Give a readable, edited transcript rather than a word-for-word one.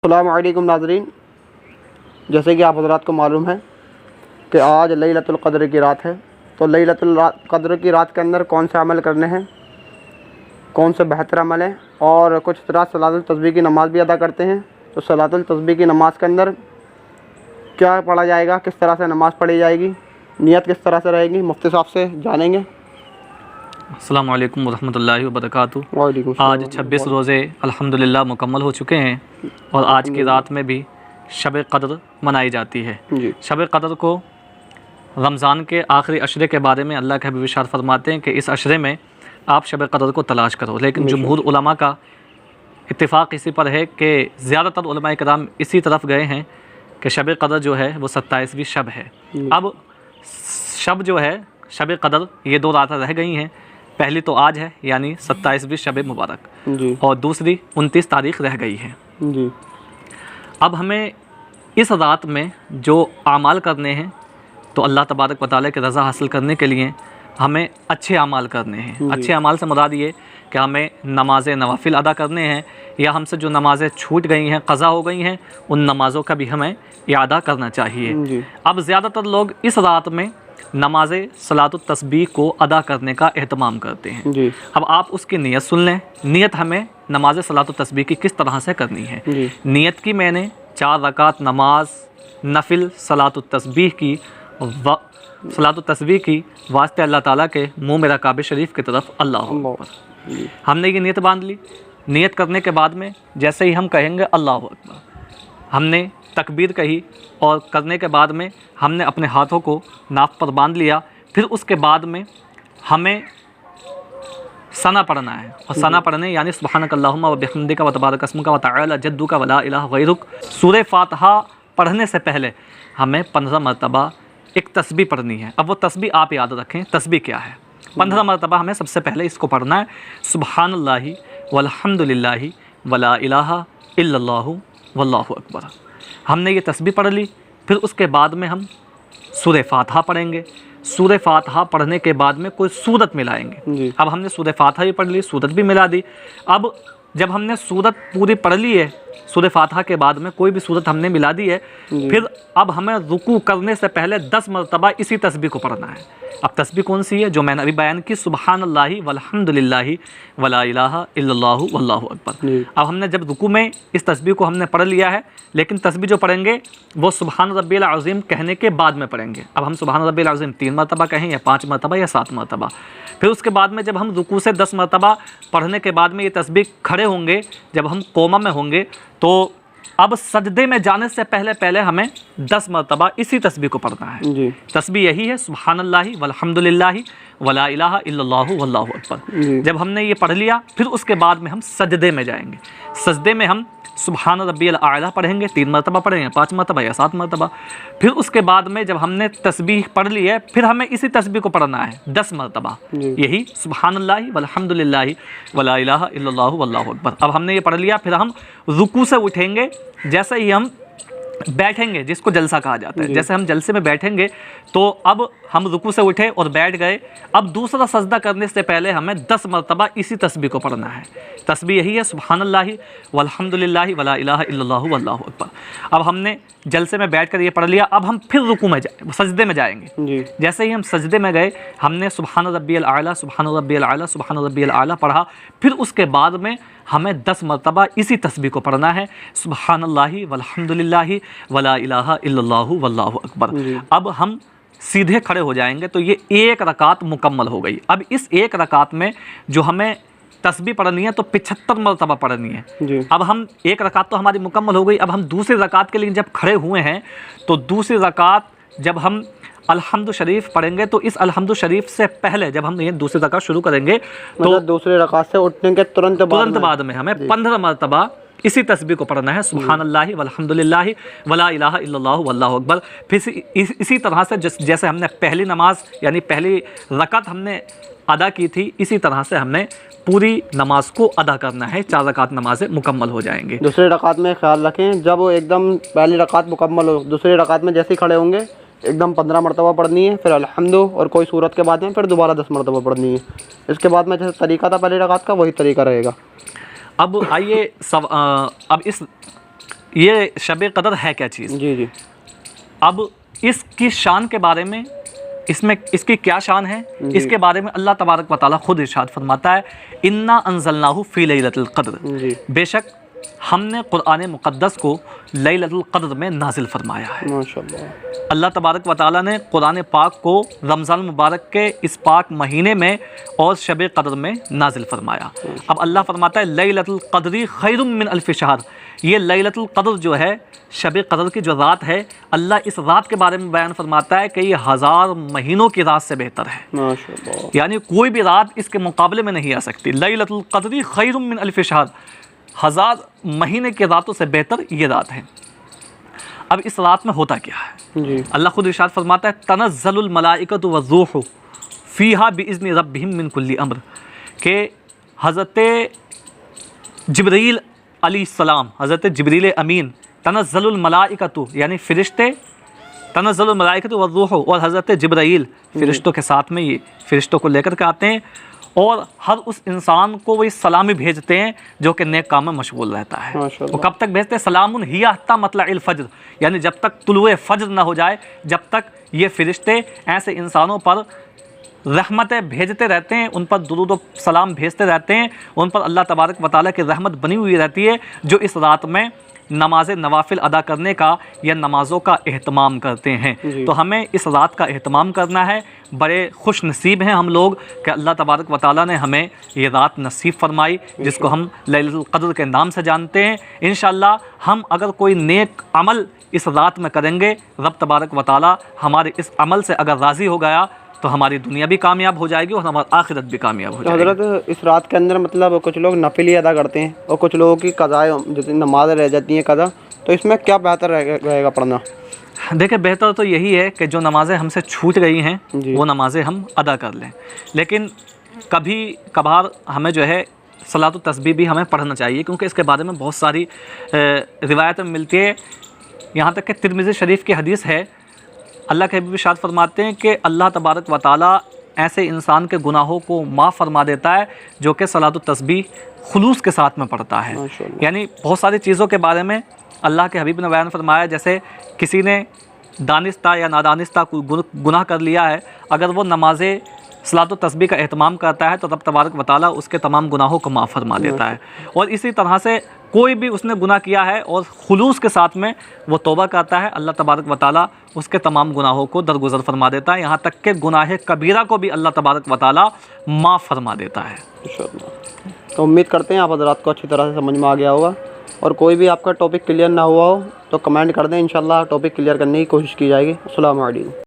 السلام علیکم ناظرین، جیسے کہ آپ حضرات کو معلوم ہے کہ آج لیلۃ القدر کی رات ہے، تو لیلۃ القدر کی رات کے اندر کون سے عمل کرنے ہیں، کون سے بہتر عمل ہیں، اور کچھ حضرات صلاۃ التسبیح کی نماز بھی ادا کرتے ہیں۔ تو صلاۃ التسبیح کی نماز کے اندر کیا پڑھا جائے گا، کس طرح سے نماز پڑھی جائے گی، نیت کس طرح سے رہے گی، مفتی صاحب سے جانیں گے۔ السلام علیکم ورحمۃ اللہ وبرکاتہ۔ وعلیکم السلام۔ آج 26 روزے الحمدللہ مکمل ہو چکے ہیں، اور آج کی رات میں بھی شب قدر منائی جاتی ہے۔ جی، شب قدر کو رمضان کے آخری عشرے کے بارے میں اللہ کے حبیب ارشاد فرماتے ہیں کہ اس عشرے میں آپ شب قدر کو تلاش کرو، لیکن جمہور علماء کا اتفاق اسی پر ہے کہ زیادہ تر علماء کرام اسی طرف گئے ہیں کہ شب قدر جو ہے وہ 27ویں شب ہے۔ اب شب جو ہے شب قدر یہ 2 راتیں رہ گئی ہیں، پہلی تو آج ہے یعنی 27ویں شب مبارک، جی، اور دوسری 29 تاریخ رہ گئی ہے۔ جی، اب ہمیں اس رات میں جو اعمال کرنے ہیں تو اللہ تبارک و تعالیٰ کی رضا حاصل کرنے کے لیے ہمیں اچھے اعمال کرنے ہیں۔ اچھے اعمال سے مراد یہ کہ ہمیں نماز نوافل ادا کرنے ہیں، یا ہم سے جو نمازیں چھوٹ گئی ہیں، قضا ہو گئی ہیں، ان نمازوں کا بھی ہمیں اعادہ کرنا چاہیے۔ جی، اب زیادہ تر لوگ اس رات میں نماز صلاۃ التسبیح کو ادا کرنے کا اہتمام کرتے ہیں۔ جی، اب آپ اس کی نیت سن لیں، نیت ہمیں نماز صلاۃ التسبیح کی کس طرح سے کرنی ہے۔ جی، نیت کی میں نے 4 رکعت نماز نفل صلاۃ التسبیح کی واسطے اللہ تعالیٰ کے منہ میرا کعبہ شریف کی طرف اللہ اکبر، جی، ہم نے یہ نیت باندھ لی۔ نیت کرنے کے بعد میں جیسے ہی ہم کہیں گے اللہ اکبر، ہم نے تکبیر کہی، اور کرنے کے بعد میں ہم نے اپنے ہاتھوں کو ناف پر باندھ لیا۔ پھر اس کے بعد میں ہمیں ثنا پڑھنا ہے، اور ثنا پڑھنے یعنی سبحانک اللہم و بحمدک و تبارک اسمک و تعالی جدک و لا الہ غیرک۔ سورہ فاتحہ پڑھنے سے پہلے ہمیں 15 مرتبہ ایک تسبیح پڑھنی ہے۔ اب وہ تسبیح آپ یاد رکھیں، تسبیح کیا ہے۔ 15 مرتبہ ہمیں سب سے پہلے اس کو پڑھنا ہے، سبحان اللہ والحمد للہ ولا الہ الا اللہ واللہ اکبر۔ ہم نے یہ تسبیح پڑھ لی، پھر اس کے بعد میں ہم سورہ فاتحہ پڑھیں گے۔ سورہ فاتحہ پڑھنے کے بعد میں کوئی سورت ملائیں گے۔ جی، اب ہم نے سورہ فاتحہ بھی پڑھ لی، سورت بھی ملا دی۔ اب جب ہم نے سورت پوری پڑھ لی ہے، سورہ فاتحہ کے بعد میں کوئی بھی سورت ہم نے ملا دی ہے، پھر اب ہمیں رکوع کرنے سے پہلے 10 مرتبہ اسی تسبیح کو پڑھنا ہے۔ اب تسبیح کون سی ہے؟ جو میں نے ابھی بیان کی، سبحان اللہ والحمد للہ ولا الہ الا اللہ واللہ اکبر۔ اب ہم نے جب رکوع میں اس تسبیح کو ہم نے پڑھ لیا ہے، لیکن تسبیح جو پڑھیں گے وہ سبحان ربی العظیم کہنے کے بعد میں پڑھیں گے۔ اب ہم سبحان ربی العظیم 3 مرتبہ کہیں، یا 5 مرتبہ، یا 7 مرتبہ۔ پھر اس کے بعد میں جب ہم رکوع سے 10 مرتبہ پڑھنے کے بعد میں یہ تسبیح کھڑے ہوں گے، جب ہم قوما میں ہوں گے، تو اب سجدے میں جانے سے پہلے ہمیں 10 مرتبہ اسی تسبیح کو پڑھنا ہے۔ جی، تسبیح یہی ہے، سبحان اللہ والحمد للہ ولا الہ الا اللہ واللہ اکبر۔ جب ہم نے یہ پڑھ لیا، پھر اس کے بعد میں ہم سجدے میں جائیں گے۔ سجدے میں ہم سبحان ربی الاعلیٰ پڑھیں گے، 3 مرتبہ پڑھیں گے، 5 مرتبہ یا 7 مرتبہ۔ پھر اس کے بعد میں جب ہم نے تسبیح پڑھ لی ہے، پھر ہمیں اسی تسبیح کو پڑھنا ہے 10 مرتبہ، یہی سبحان اللہ والحمد للہ ولا الہ الا اللہ واللہ اکبر۔ اب ہم نے یہ پڑھ لیا، پھر ہم رکوع سے اٹھیں گے۔ جیسے ہی ہم بیٹھیں گے، جس کو جلسہ کہا جاتا ہے، جیسے ہم جلسے میں بیٹھیں گے، تو اب ہم رکوع سے اٹھے اور بیٹھ گئے، اب دوسرا سجدہ کرنے سے پہلے ہمیں 10 مرتبہ اسی تسبیح کو پڑھنا ہے۔ تسبیح یہی ہے، سبحان اللہ والحمد للہ ولا الہ الا اللہ واللہ اکبر۔ اب ہم نے جلسے میں بیٹھ کر یہ پڑھ لیا، اب ہم پھر رکوع میں سجدے میں جائیں گے۔ جیسے ہی ہم سجدے میں گئے، ہم نے سبحان ربی الاعلیٰ سبحان ربی الاعلیٰ سبحان ربی الاعلیٰ پڑھا، پھر اس کے بعد میں ہمیں 10 مرتبہ اسی تسبیح کو پڑھنا ہے، سبحان اللہ والحمد للہ ولا الہ الا اللہ واللہ اکبر۔ اب ہم سیدھے کھڑے ہو جائیں گے، تو یہ 1 رکعت مکمل ہو گئی۔ اب اس 1 رکعت میں جو ہمیں تسبیح پڑھنی ہے تو 75 مرتبہ پڑھنی ہے۔ اب ہم 1 رکعت تو ہماری مکمل ہو گئی، اب ہم دوسری رکعت کے لیے جب کھڑے ہوئے ہیں، تو دوسری رکعت جب ہم الحمد شریف پڑھیں گے، تو اس الحمد شریف سے پہلے جب ہم یہ دوسری رکعت شروع کریں گے، تو دوسری رکعت سے اٹھنے کے ترنت بعد میں ہمیں 15 مرتبہ اسی تسبیح کو پڑھنا ہے، سبحان اللہ والحمد للہ ولا الہ الا اللہ واللہ اکبر۔ پھر اسی طرح سے جیسے ہم نے پہلی نماز یعنی پہلی رکعت ہم نے ادا کی تھی، اسی طرح سے ہم نے پوری نماز کو ادا کرنا ہے، 4 رکعت نمازیں مکمل ہو جائیں گے۔ دوسری رکعت میں خیال رکھیں، جب وہ ایک دم پہلی رکعت مکمل ہو، دوسری رکعت میں جیسے ہی کھڑے ہوں گے ایک دم 15 مرتبہ پڑھنی ہے، پھر الحمد اور کوئی صورت کے بعد میں پھر دوبارہ 10 مرتبہ پڑھنی ہے۔ اس کے بعد میں جیسے طریقہ تھا پہلی رکعت کا، وہی طریقہ رہے گا۔ اب آئیے اب اس یہ شب قدر ہے کیا چیز. جی جی. اب اس کی شان کے بارے میں، اس کی کیا شان ہے، اس کے بارے میں اللہ تبارک و تعالیٰ خود ارشاد فرماتا ہے انا انزلناہ فی لیلۃ القدر. جی. بے شک ہم نے قرآن مقدس کو لیلۃ القدر میں نازل فرمایا ہے. ماشاءاللہ. اللہ تبارک و تعالیٰ نے قرآن پاک کو رمضان مبارک کے اس پاک مہینے میں اور شب قدر میں نازل فرمایا. اب اللہ فرماتا ہے لیلۃ القدر خیر من الف شہر. یہ لیلۃ القدر جو ہے، شب قدر کی جو رات ہے، اللہ اس رات کے بارے میں بیان فرماتا ہے کہ یہ 1000 مہینوں کی رات سے بہتر ہے. ماشاءاللہ. یعنی کوئی بھی رات اس کے مقابلے میں نہیں آ سکتی. لیلۃ القدر خیر من الف شہر، 1000 مہینے کی راتوں سے بہتر یہ رات ہے. اب اس رات میں ہوتا کیا ہے؟ جی. اللہ خود ارشاد فرماتا ہے تنزل الملائکۃ والروح فیہا باذن ربہم من کل امر، کہ حضرت جبرائیل علیہ السلام، حضرت جبریل امین، تنزل الملائکۃ یعنی فرشتے، تنزل الملائکۃ والروح، اور حضرت جبرائیل فرشتوں کے ساتھ میں یہ فرشتوں کو لے کر کے آتے ہیں، اور ہر اس انسان کو وہ سلامی بھیجتے ہیں جو کہ نیک کام میں مشغول رہتا ہے. وہ کب تک بھیجتے ہیں؟ سلام ہی حتی مطلع الفجر، یعنی جب تک طلوع فجر نہ ہو جائے، جب تک یہ فرشتے ایسے انسانوں پر رحمتیں بھیجتے رہتے ہیں، ان پر درود و سلام بھیجتے رہتے ہیں، ان پر اللہ تبارک و تعالیٰ کی رحمت بنی ہوئی رہتی ہے، جو اس رات میں نماز نوافل ادا کرنے کا یا نمازوں کا اہتمام کرتے ہیں. تو ہمیں اس رات کا اہتمام کرنا ہے. بڑے خوش نصیب ہیں ہم لوگ کہ اللہ تبارک و تعالیٰ نے ہمیں یہ رات نصیب فرمائی، جس کو ہم لیلۃ القدر کے نام سے جانتے ہیں. انشاءاللہ ہم اگر کوئی نیک عمل اس رات میں کریں گے، رب تبارک و تعالیٰ ہمارے اس عمل سے اگر راضی ہو گیا تو ہماری دنیا بھی کامیاب ہو جائے گی اور ہماری آخرت بھی کامیاب ہو جائے گی. حضرت اس رات کے اندر مطلب کچھ لوگ نفل ہی ادا کرتے ہیں اور کچھ لوگوں کی قضائیں جتنی نماز رہ جاتی ہیں قضا، تو اس میں کیا بہتر رہے گا پڑھنا؟ دیکھیں بہتر تو یہی ہے کہ جو نمازیں ہم سے چھوٹ گئی ہیں وہ نمازیں ہم ادا کر لیں، لیکن کبھی کبھار ہمیں جو ہے صلاۃ التسبیح بھی ہمیں پڑھنا چاہیے، کیونکہ اس کے بارے میں بہت ساری روایتیں ملتی ہے. یہاں تک کہ ترمذی شریف کی حدیث ہے، اللہ کے حبیب ارشاد فرماتے ہیں کہ اللہ تبارک و تعالیٰ ایسے انسان کے گناہوں کو معاف فرما دیتا ہے جو کہ صلاۃ التسبیح خلوص کے ساتھ میں پڑھتا ہے. یعنی بہت ساری چیزوں کے بارے میں اللہ کے حبیب نے بیان فرمایا، جیسے کسی نے دانستہ یا نادانستہ کوئی گناہ کر لیا ہے، اگر وہ نماز صلاۃ التسبیح کا اہتمام کرتا ہے تو رب تبارک و تعالیٰ اس کے تمام گناہوں کو معاف فرما دیتا ہے. اور اسی طرح سے کوئی بھی اس نے گناہ کیا ہے اور خلوص کے ساتھ میں وہ توبہ کرتا ہے، اللہ تبارک و تعالیٰ اس کے تمام گناہوں کو درگزر فرما دیتا ہے، یہاں تک کہ گناہ کبیرہ کو بھی اللہ تبارک و تعالیٰ معاف فرما دیتا ہے. تو امید کرتے ہیں آپ حضرات کو اچھی طرح سے سمجھ میں آ گیا ہوگا، اور کوئی بھی آپ کا ٹاپک کلیئر نہ ہوا ہو تو کمنٹ کر دیں، انشاءاللہ ٹاپک کلیئر کرنے کی کوشش کی جائے گی. السلام علیکم.